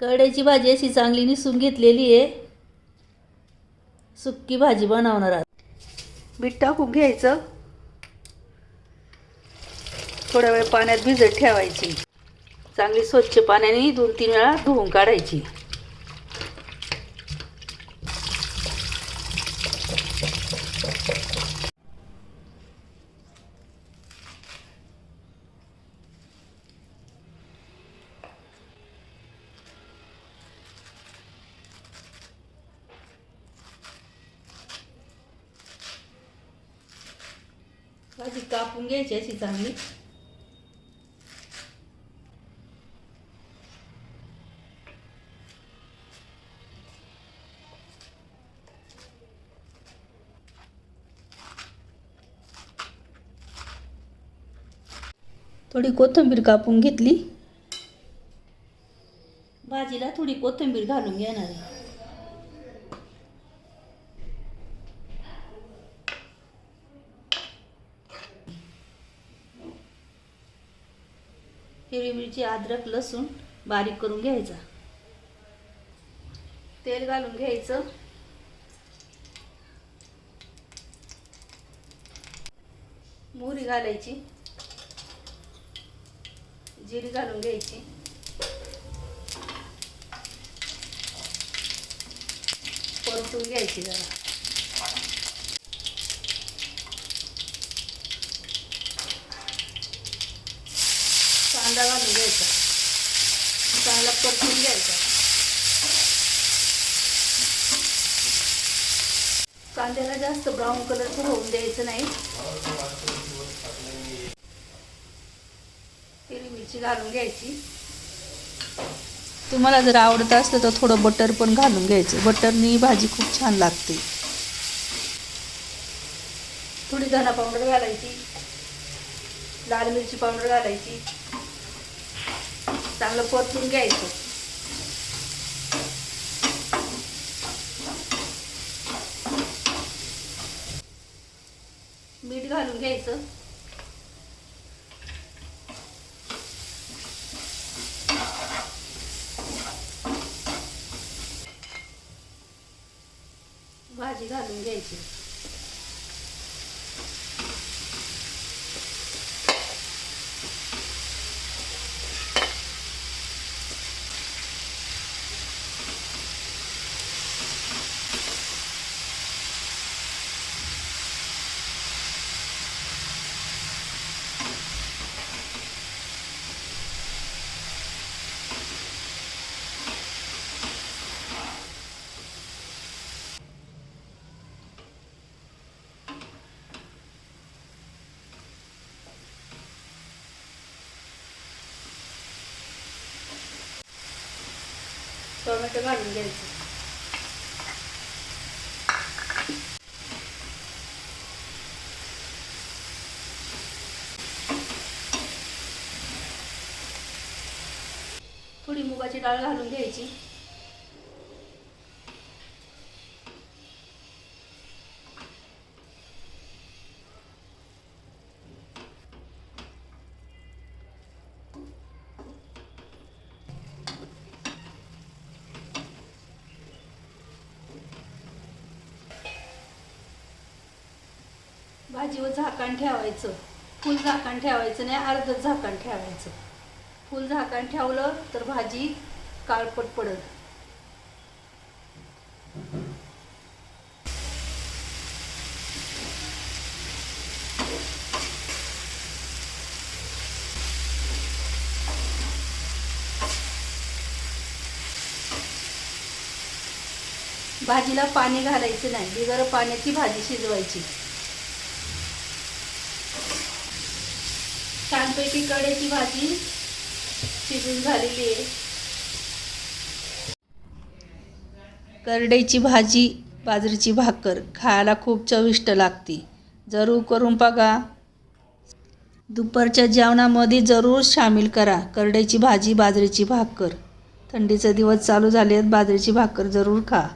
करड्याची भाजी अशी चांगली निसून घेतलेली आहे. सुक्की भाजी बनवणार आहोत. मीठ टाकून घ्यायचं. थोड्या वेळ पाण्यात भिजत ठेवायची. चांगली स्वच्छ पाण्याने 2-3 वेळा धुवून काढायची. भाजी कापून घ्यायची अशी चांगली. थोडी कोथिंबीर कापून घेतली. भाजीला थोडी कोथिंबीर घालून घेणार आहे. हिरवी मिरची, अद्रक, लसूण बारीक करून घ्यायचा. तेल घालून घ्यायचं. मोहरी घालायची. जिरी घालून घ्यायची. परतून घ्यायची जरा. कांदा घालून घ्यायचा. चांगला परतून घ्यायचा. कांद्याला जास्त ब्राऊन कलरचं होऊन द्यायचं नाही. हिरवी मिरची घालून घ्यायची. तुम्हाला जर आवडत असलं तर थोडं बटर पण घालून घ्यायचं. बटरनी भाजी खूप छान लागते. थोडी धना पावडर घालायची. लाल मिरची पावडर घालायची. चांगलं परतून घ्यायचं. मीठ घालून घ्यायचं. भाजी घालून घ्यायची. टोमॅटो घालून घ्यायचं. थोडी मुगाची डाळ घालून घ्यायची. भाजीवर झाकण ठेवायचं. फुल झाकण ठेवायचं नाही, अर्धच झाकण ठेवायचं. फुल झाकण ठेवलं तर भाजी काळपट पडत. भाजीला पाणी घालायचं नाही. बिगर पाण्याची भाजी शिजवायची. छानपैकी करड्याची भाजी शिजून झालेली आहे. करड्याची भाजी, बाजरीची भाकर खायला खूप चविष्ट लागते. जरूर करून बघा. दुपारच्या जेवणामध्ये जरूर सामील करा करड्याची भाजी, बाजरीची भाकर. थंडीचे दिवस चालू झाले आहेत. बाजरीची भाकर जरूर खा.